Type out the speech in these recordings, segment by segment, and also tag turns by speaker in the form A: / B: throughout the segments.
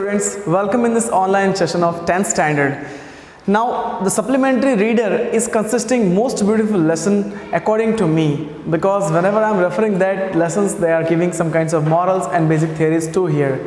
A: students, welcome in this online session of 10th standard. Now the supplementary reader is consisting most beautiful lesson according to me, because whenever I am referring that lessons, they are giving some kinds of morals and basic theories too here.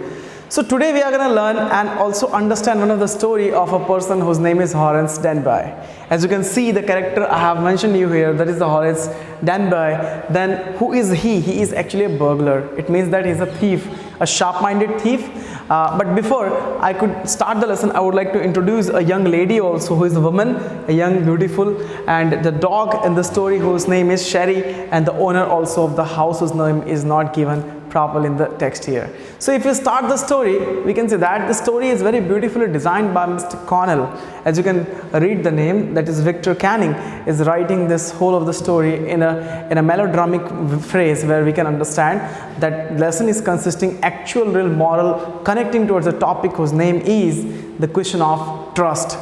A: So today we are going to learn and also understand one of the story of a person whose name is Horace Denby. As you can see the character I have mentioned you here, that is the Horace Denby. Then who is he? He is actually a burglar. It means that he is a thief, a sharp-minded thief. But before I could start the lesson, I would like to introduce a young lady also, who is a woman, a young beautiful, and the dog in the story whose name is Sherry, and the owner also of the house whose name is not given properly in the text here. So if you start the story, we can see that the story is very beautifully designed by Mr. Connell. As you can read the name, that is Victor Canning is writing this whole of the story in a melodramatic phrase, where we can understand that lesson is consisting actual real moral connecting towards the topic whose name is the question of trust.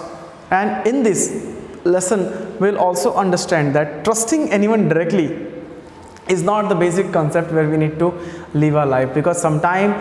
A: And in this lesson we'll also understand that trusting anyone directly is not the basic concept where we need to live our life, because sometimes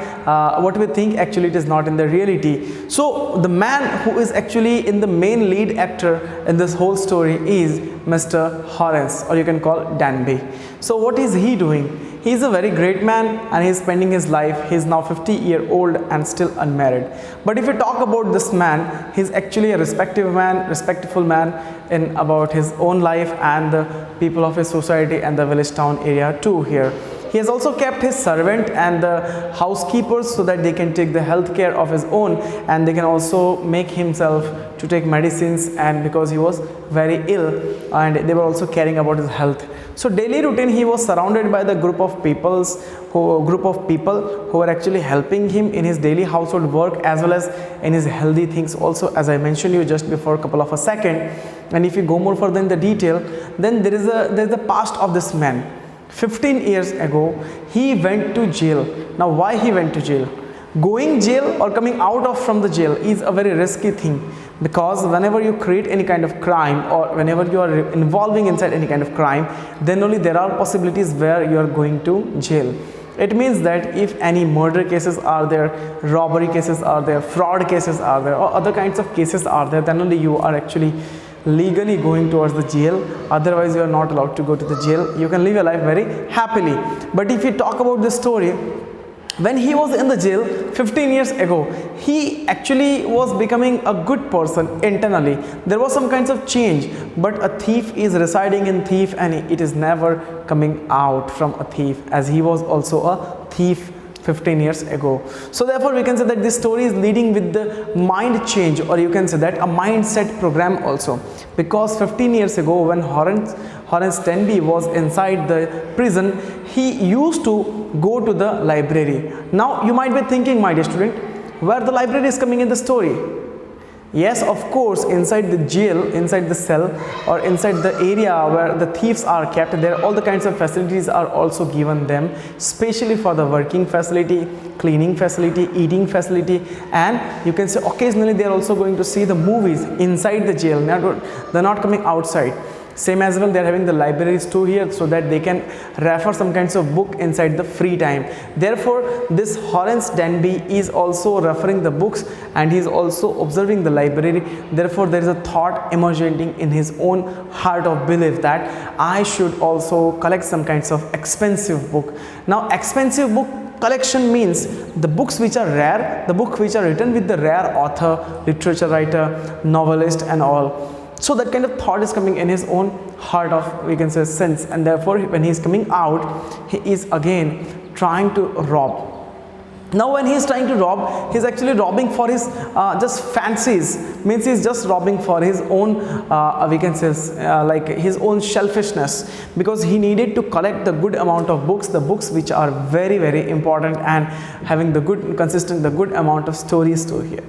A: what we think actually it is not in the reality. So the man who is actually in the main lead actor in this whole story is Mr. Horace, or you can call Denby. So what is he doing? He is a very great man and he is spending his life. He is now 50-year-old and still unmarried. But if we talk about this man, he is actually a respectful man in about his own life and the people of his society and the village town area too here. He has also kept his servant and the housekeepers so that they can take the health care of his own, and they can also make himself to take medicines, and because he was very ill and they were also caring about his health. So daily routine, he was surrounded by the group of people who were actually helping him in his daily household work as well as in his healthy things also, as I mentioned you just before a couple of a second. And if you go more further in the detail, then there is the past of this man. 15 years ago he went to jail. Now why he went to jail? Going jail or coming out of from the jail is a very risky thing, because whenever you create any kind of crime or whenever you are involving inside any kind of crime, then only there are possibilities where you are going to jail. It means that if any murder cases are there, robbery cases are there, fraud cases are there, or other kinds of cases are there, then only you are actually legally going towards the jail. Otherwise you are not allowed to go to the jail. You can live your life very happily. But if you talk about this story, when he was in the jail 15 years ago, he actually was becoming a good person internally. There was some kinds of change, but a thief is residing in thief and it is never coming out from a thief, as he was also a thief 15 years ago. So therefore we can say that this story is leading with the mind change, or you can say that a mindset program also, because 15 years ago when Horace Denby was inside the prison, he used to go to the library. Now you might be thinking, my dear student, where the library is coming in the story? Yes, of course, inside the jail, inside the cell, or inside the area where the thieves are kept, there all the kinds of facilities are also given them, especially for the working facility, cleaning facility, eating facility, and you can say occasionally they are also going to see the movies inside the jail. They're not coming outside. Same as well, they are having the libraries too here, so that they can refer some kinds of book inside the free time. Therefore this Horace Denby is also referring the books and he is also observing the library. Therefore there is a thought emerging in his own heart of belief that I should also collect some kinds of expensive book. Now expensive book collection means the books which are rare, the books which are written with the rare author, literature writer, novelist and all. So that kind of thought is coming in his own heart of, we can say, sense, and therefore when he is coming out, he is again trying to rob. Now when he is trying to rob, he is actually robbing for his just fancies, means he is just robbing for his own we can say like his own selfishness, because he needed to collect the good amount of books, the books which are very very important and having the good consistent, the good amount of stories too here.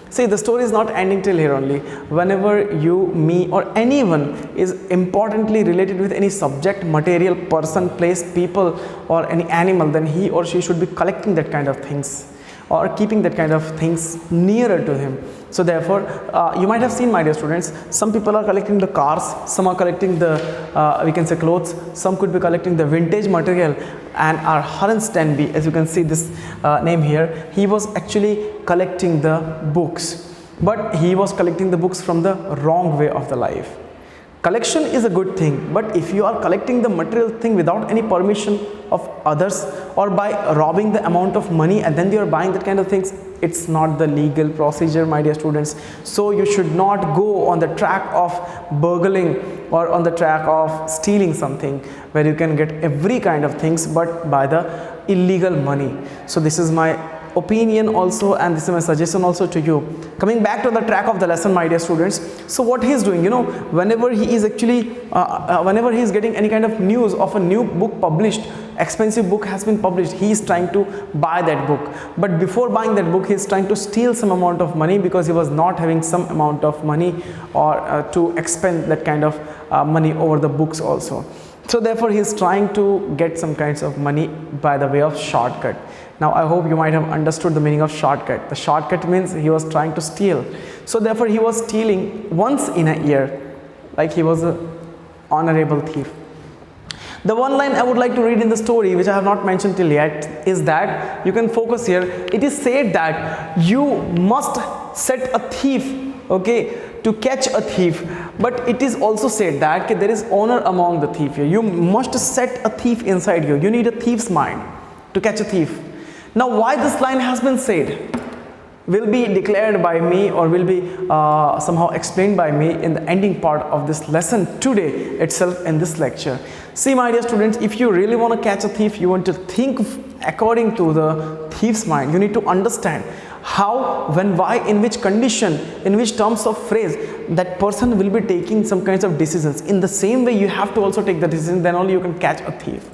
A: See, the story is not ending till here only. Whenever you, me or anyone is importantly related with any subject, material, person, place, people or any animal, then he or she should be collecting that kind of things. or keeping that kind of things nearer to him. So therefore, you might have seen, my dear students, some people are collecting the cars, some are collecting the we can say clothes, some could be collecting the vintage material. And our Haran Stanby, as you can see this name here, he was actually collecting the books, but he was collecting the books from the wrong way of the life. Collection is a good thing, but if you are collecting the material thing without any permission of others, or by robbing the amount of money and then you are buying that kind of things, it's not the legal procedure, my dear students. So you should not go on the track of burgling or on the track of stealing something where you can get every kind of things but by the illegal money. So this is my opinion also, and this is my suggestion also to you. Coming back to the track of the lesson, my dear students, so what he is doing, whenever he is actually whenever he is getting any kind of news of a new book published, expensive book has been published, he is trying to buy that book. But before buying that book, he is trying to steal some amount of money, because he was not having some amount of money or to expend that kind of money over the books also. So therefore he is trying to get some kinds of money by the way of shortcut. Now I hope you might have understood the meaning of shortcut. The shortcut means he was trying to steal. So therefore he was stealing once in a year, like he was an honorable thief. The one line I would like to read in the story, which I have not mentioned till yet, is that you can focus here. It is said that you must set a thief, okay, to catch a thief. But it is also said that there is honor among the thief here. You must set a thief inside you. You need a thief's mind to catch a thief. Now why this line has been said will be declared by me, or will be somehow explained by me in the ending part of this lesson today itself in this lecture. See, my dear students, if you really want to catch a thief, you want to think according to the thief's mind. You need to understand how, when, why, in which condition, in which terms of phrase that person will be taking some kinds of decisions. In the same way you have to also take the decision, then only you can catch a thief.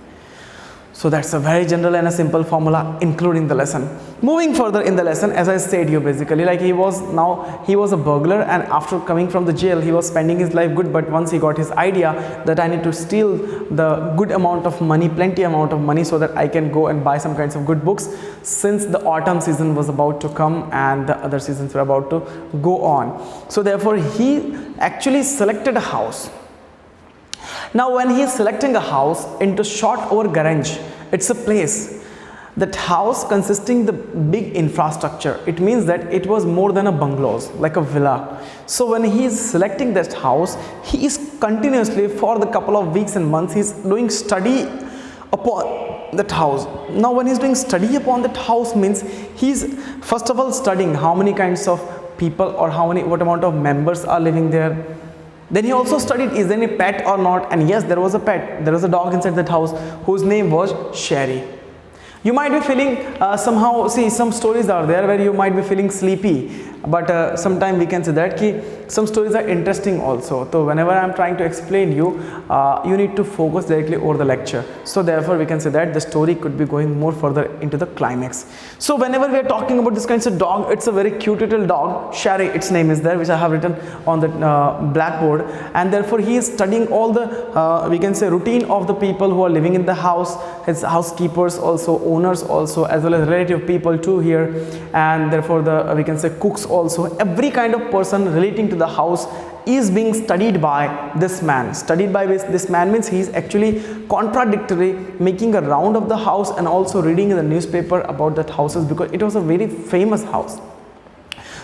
A: So that's a very general and a simple formula including the lesson. Moving further in the lesson, as I said you, basically like he was a burglar, and after coming from the jail he was spending his life good, but once he got his idea that I need to steal the good amount of money, plenty amount of money, so that I can go and buy some kinds of good books, since the autumn season was about to come and the other seasons were about to go on. So therefore he actually selected a house. Now when he is selecting a house into short over garage, it's a place, that house consisting the big infrastructure. It means that it was more than a bungalows, like a villa. So when he is selecting that house, he is continuously for the couple of weeks and months, he is doing study upon that house. Now when he is doing study upon that house means he is first of all studying how many kinds of people or what amount of members are living there. Then he also studied, is there any pet or not? And yes, there was a pet. There was a dog inside that house whose name was Sherry. You might be feeling somehow, see, some stories are there where you might be feeling sleepy, but sometimes we can say that some stories are interesting also. So whenever I am trying to explain you, you need to focus directly over the lecture. So therefore we can say that the story could be going more further into the climax. So whenever we are talking about this kind of dog, it's a very cute little dog, Sherry, its name is there, which I have written on the blackboard, and therefore he is studying all the we can say routine of the people who are living in the house, his housekeepers also, owners also, as well as relative people too here, and therefore the we can say cooks also. Every kind of person relating to the house is being studied by this man. Studied by this man means he is actually contradictory, making a round of the house and also reading in the newspaper about that houses, because it was a very famous house.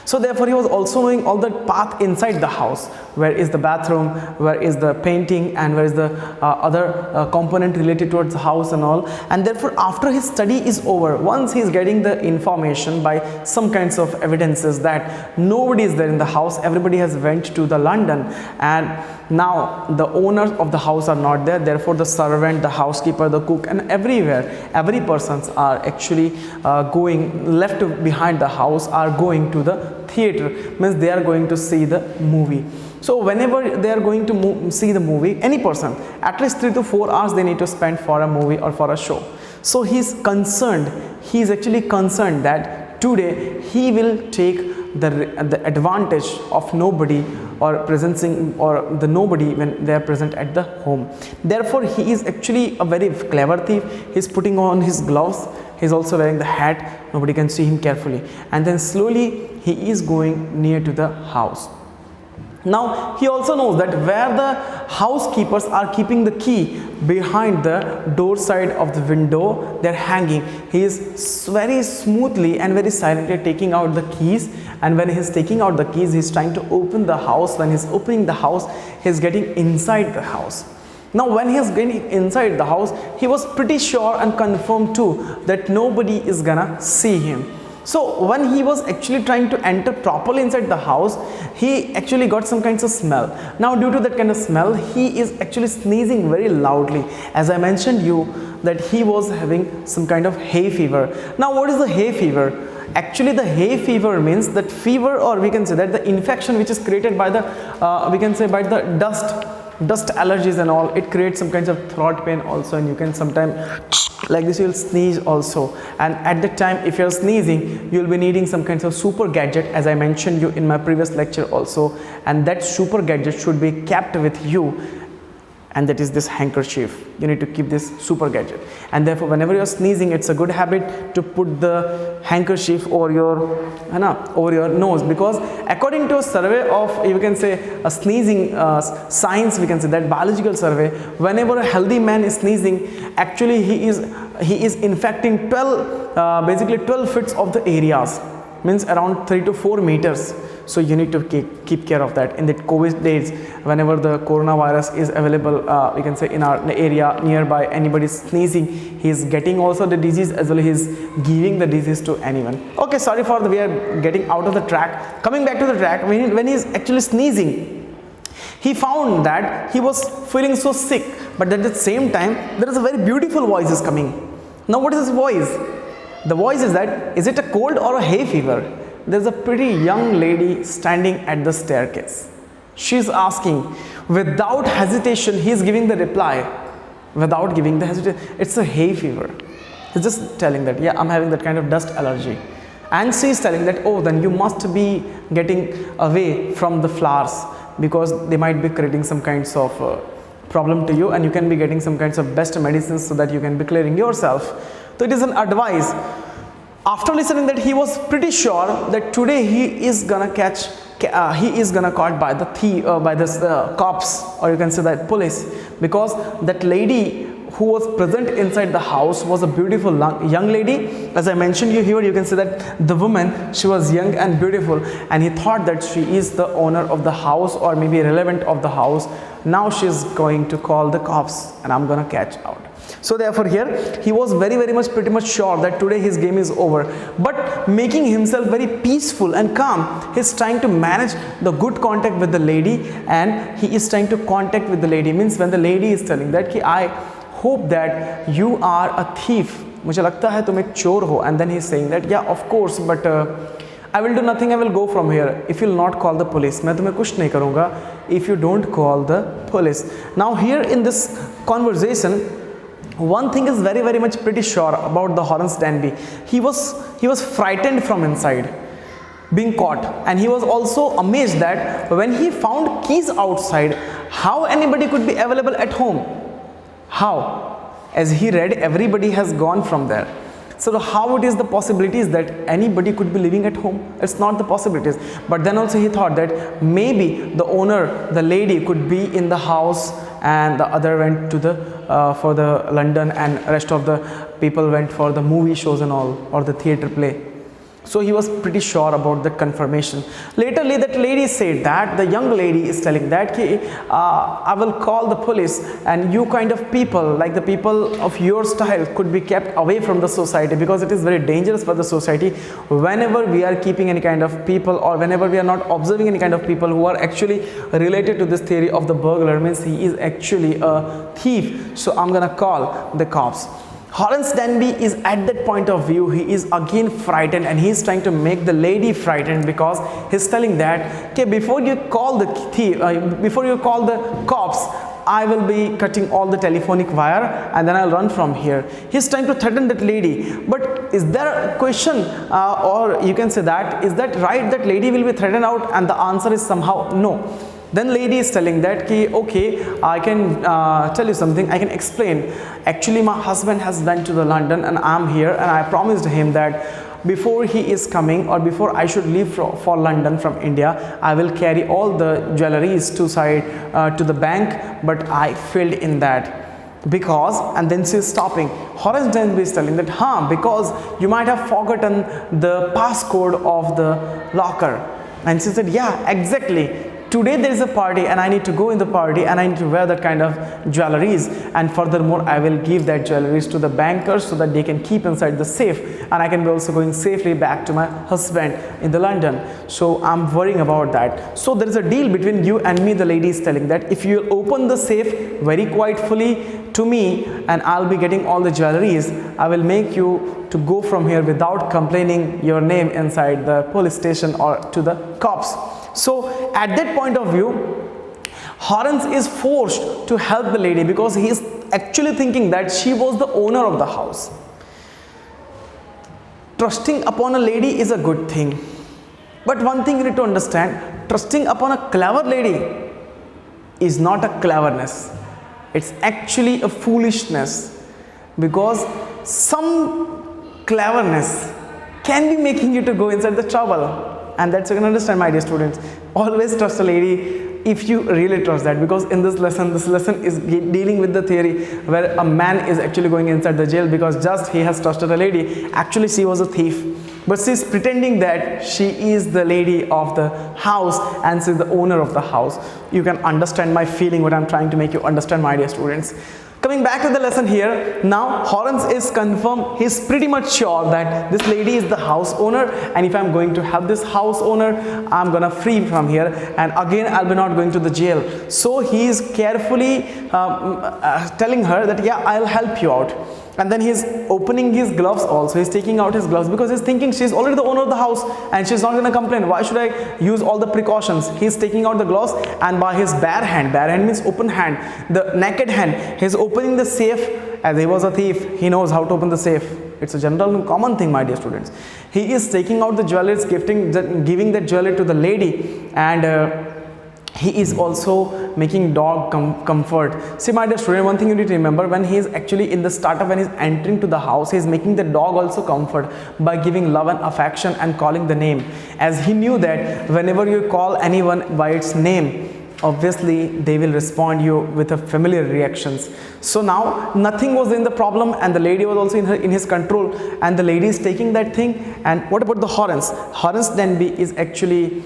A: So therefore he was also knowing all the path inside the house. Where is the bathroom, where is the painting, and where is the other component related towards the house and all. And therefore after his study is over, once he is getting the information by some kinds of evidences that nobody is there in the house, everybody has went to the London, and now the owners of the house are not there, therefore the servant, the housekeeper, the cook, and every persons are actually going left behind the house, are going to the theater, means they are going to see the movie. So whenever they are going to see the movie, any person, at least 3 to 4 hours they need to spend for a movie or for a show. So he is actually concerned that today he will take the advantage of nobody or presencing or the nobody when they are present at the home. Therefore he is actually a very clever thief. He is putting on his gloves He's also wearing the hat, nobody can see him carefully, and then slowly he is going near to the house. Now he also knows that where the housekeepers are keeping the key behind the door side of the window, they're hanging. He is very smoothly and very silently taking out the keys, and when he's taking out the keys, he's trying to open the house. When he's opening the house, he's getting inside the house. Now when he is getting inside the house, he was pretty sure and confirmed too that nobody is gonna see him. So when he was actually trying to enter properly inside the house, he actually got some kinds of smell. Now due to that kind of smell, he is actually sneezing very loudly. As I mentioned you that he was having some kind of hay fever. Now what is the hay fever? Actually the hay fever means that fever, or we can say that the infection which is created by the we can say by the dust allergies and all. It creates some kinds of throat pain also, and you can sometimes like this, you'll sneeze also, and at that time if you're sneezing, you'll be needing some kinds of super gadget, as I mentioned you in my previous lecture also, and that super gadget should be kept with you, and that is this handkerchief. You need to keep this super gadget, and therefore whenever you're sneezing, it's a good habit to put the handkerchief over your nose, because according to a survey of, you can say, a sneezing science, we can say that biological survey, whenever a healthy man is sneezing, actually he is infecting 12 feet of the areas, means around 3 to 4 meters. So you need to keep care of that in the COVID days. Whenever the coronavirus is available, we can say in our area nearby, anybody is sneezing, he is getting also the disease, as well as he is giving the disease to anyone. Okay, sorry for we are getting out of the track. Coming back to the track, when he is actually sneezing, he found that he was feeling so sick, but at the same time there is a very beautiful voice is coming. Now what is this voice? The voice is that, is it a cold or a hay fever? There's a pretty young lady standing at the staircase. She's asking, without hesitation, he's giving the reply, without giving the hesitation, it's a hay fever. He's just telling that, yeah, I'm having that kind of dust allergy. And she's telling that, oh, then you must be getting away from the flowers, because they might be creating some kinds of problem to you, and you can be getting some kinds of best medicines so that you can be clearing yourself. So it is an advice. After listening that, he was pretty sure that today he is gonna caught by the thief, by this cops, or you can say that police, because that lady who was present inside the house was a beautiful young lady. As I mentioned you here, you can say that the woman, she was young and beautiful, and he thought that she is the owner of the house, or maybe relevant of the house. Now she's going to call the cops, and I'm gonna catch out. So therefore here he was pretty much sure that today his game is over, but making himself very peaceful and calm, he's trying to manage the good contact with the lady, and he is trying to contact with the lady, means when the lady is telling that ki, I hope that you are a thief, मुझे लगता है तुम एक चोर हो, and then he is saying that, yeah, of course, but I will do nothing, I will go from here if you will not call the police. मैं तुम्हें कुछ नहीं करूँगा if you don't call the police. Now here in this conversation, one thing is very much pretty sure about the Horace Danby. He was frightened from inside, being caught, and he was also amazed that when he found keys outside, how anybody could be available at home. How? As he read, everybody has gone from there. So how it is the possibilities that anybody could be living at home? It's not the possibilities. But then also he thought that maybe the owner, the lady, could be in the house, and the other went to the for the London, and rest of the people went for the movie shows and all, or the theater play. So he was pretty sure about the confirmation. Later that lady said that, the young lady is telling that I will call the police, and you kind of people, like the people of your style, could be kept away from the society, because it is very dangerous for the society whenever we are keeping any kind of people, or whenever we are not observing any kind of people who are actually related to this theory of the burglar, means he is actually a thief. So I'm gonna call the cops. Horace Danby is at that point of view, he is again frightened, and he is trying to make the lady frightened, because he's telling that, okay, before you call the thief, before you call the cops, I will be cutting all the telephonic wire, and then I'll run from here. He's trying to threaten that lady. But is there a question, or you can say that, is that right, that lady will be threatened out? And the answer is somehow no. Then lady is telling that ki, okay, I can tell you something, I can explain. Actually my husband has went to the London and I'm here, and I promised him that before he is coming, or before I should leave for London from India, I will carry all the jewelries to the bank, but I failed in that. Because, and then she is stopping. Horace Denby is telling that, because you might have forgotten the passcode of the locker. And she said, yeah, exactly. Today there is a party and I need to go in the party and I need to wear that kind of jewelries, and furthermore I will give that jewelries to the bankers so that they can keep inside the safe, and I can be also going safely back to my husband in the London. So I'm worrying about that. So there is a deal between you and me, the lady is telling that if you open the safe very quietly to me and I'll be getting all the jewelries, I will make you to go from here without complaining your name inside the police station or to the cops. So at that point of view, Horace is forced to help the lady because he is actually thinking that she was the owner of the house. Trusting upon a lady is a good thing, but one thing you need to understand, trusting upon a clever lady is not a cleverness, it's actually a foolishness, because some cleverness can be making you to go inside the trouble. And that's you can understand, my dear students. Always trust a lady if you really trust that, because in this lesson is dealing with the theory where a man is actually going inside the jail because just he has trusted a lady. Actually she was a thief, but she's pretending that she is the lady of the house and she's the owner of the house. You can understand my feeling, what I'm trying to make you understand, my dear students. Coming back to the lesson here, now Horace is confirmed, he's pretty much sure that this lady is the house owner, and if I'm going to help this house owner, I'm gonna free from here, and again I'll be not going to the jail. So he is carefully telling her that yeah, I'll help you out. And then he's opening his gloves also, he's taking out his gloves because he's thinking she's already the owner of the house and she's not going to complain. Why should I use all the precautions? He's taking out the gloves, and by his bare hand means open hand, the naked hand, he's opening the safe. As he was a thief, he knows how to open the safe. It's a general and common thing, my dear students. He is taking out the jewelry, giving that jewelry to the lady, and he is also making dog comfort. See, my dear student, one thing you need to remember, when he is actually in the startup, when he is entering to the house, he is making the dog also comfort by giving love and affection and calling the name, as he knew that whenever you call anyone by its name, obviously they will respond you with a familiar reactions. So now nothing was in the problem, and the lady was also in his control, and the lady is taking that thing. And what about the Horace? Horace Denby is actually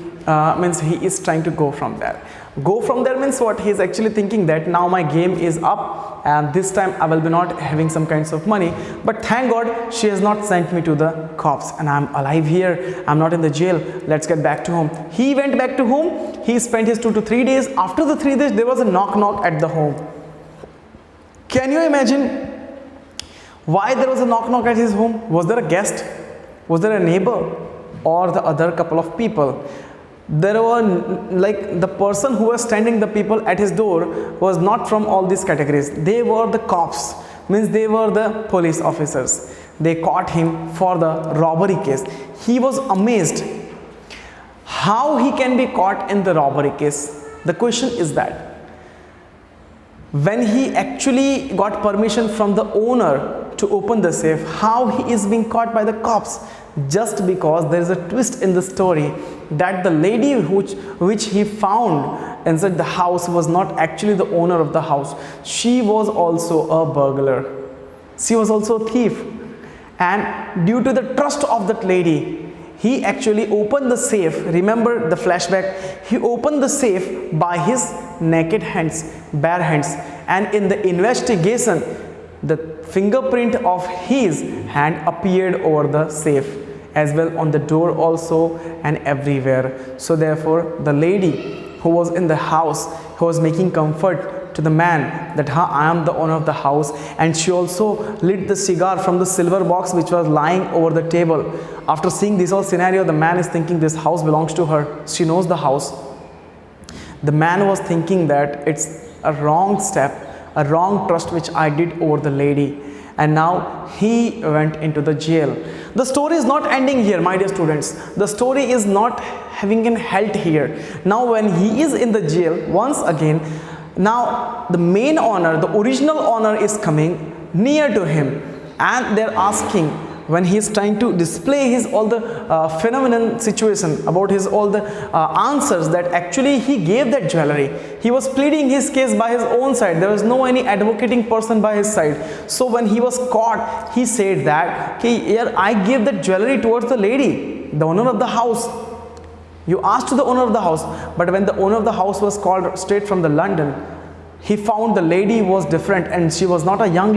A: means he is trying to go from there. Go from there means what? He is actually thinking that now my game is up and this time I will be not having some kinds of money, but thank God she has not sent me to the cops and I'm alive here, I'm not in the jail, let's get back to home. He went back to home, he spent his 2 to 3 days. After the 3 days there was a knock at the home. Can you imagine why there was a knock at his home? Was there a guest? Was there a neighbor? Or the other couple of people? There were, like, the person who was standing the people at his door was not from all these categories. They were the cops, means they were the police officers. They caught him for the robbery case. He was amazed how he can be caught in the robbery case. The question is that when he actually got permission from the owner to open the safe, how he is being caught by the cops? Just because there is a twist in the story that the lady which he found inside the house was not actually the owner of the house. She was also a burglar. She was also a thief. And due to the trust of that lady, he actually opened the safe. Remember the flashback? He opened the safe by his naked hands, bare hands. And in the investigation, the fingerprint of his hand appeared over the safe, as well on the door also and everywhere. So therefore the lady who was in the house, who was making comfort to the man that I am the owner of the house, and she also lit the cigar from the silver box which was lying over the table. After seeing this whole scenario, the man is thinking this house belongs to her. She knows the house. The man was thinking that it's a wrong step, a wrong trust which I did over the lady, and now he went into the jail. The story is not ending here, my dear students. The story is not having an halt here. Now when he is in the jail once again, now the main owner, the original owner is coming near to him, and they're asking, when he is trying to display his all the phenomenon situation about his all the answers, that actually he gave that jewelry. He was pleading his case by his own side. There was no any advocating person by his side. So when he was caught, he said that, okay, yeah, I gave that jewelry towards the lady, the owner of the house. You asked the owner of the house. But when the owner of the house was called straight from the London, he found the lady was different, and she was not a young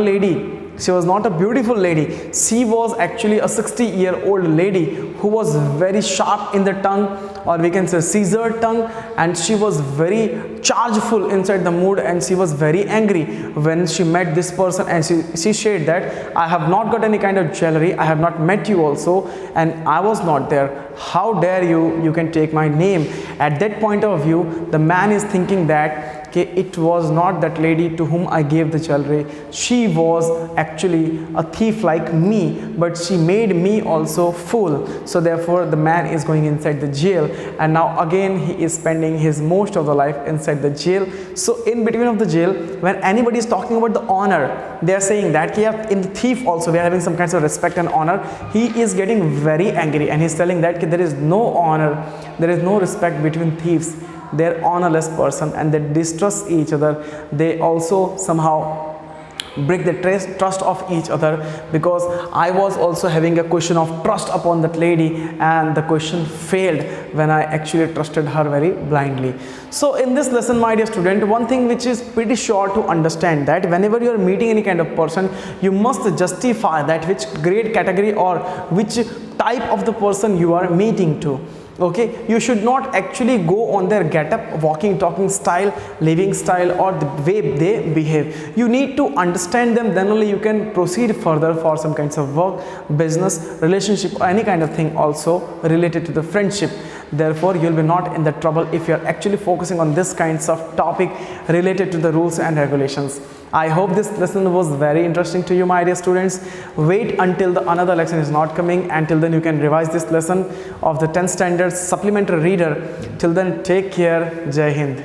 A: lady. She was not a beautiful lady. She was actually a 60-year-old lady who was very sharp in the tongue, or we can say scissored tongue, and she was very chargeful inside the mood, and she was very angry when she met this person, and she said that, I have not got any kind of jewelry, I have not met you also, and I was not there. How dare you can take my name? At that point of view, the man is thinking that, okay, it was not that lady to whom I gave the jewelry. She was actually a thief like me, but she made me also fool. So therefore the man is going inside the jail, and now again he is spending his most of the life inside the jail. So in between of the jail, when anybody is talking about the honor, they are saying that, yeah, in the thief also we are having some kinds of respect and honor. He is getting very angry, and he's telling that, okay, there is no honor, there is no respect between thieves. They're honorless person, and they distrust each other. They also somehow break the trust of each other, because I was also having a question of trust upon that lady, and the question failed when I actually trusted her very blindly. So in this lesson, my dear student, one thing which is pretty sure to understand, that whenever you are meeting any kind of person, you must justify that which grade, category, or which type of the person you are meeting to. Okay, you should not actually go on their get-up, walking, talking style, living style, or the way they behave. You need to understand them, then only you can proceed further for some kinds of work, business, relationship, or any kind of thing also related to the friendship. Therefore, you will be not in the trouble if you are actually focusing on this kinds of topic related to the rules and regulations. I hope this lesson was very interesting to you, my dear students. Wait until the another lesson is not coming. Until then, you can revise this lesson of the 10th standard supplementary reader. Till then, take care. Jai Hind.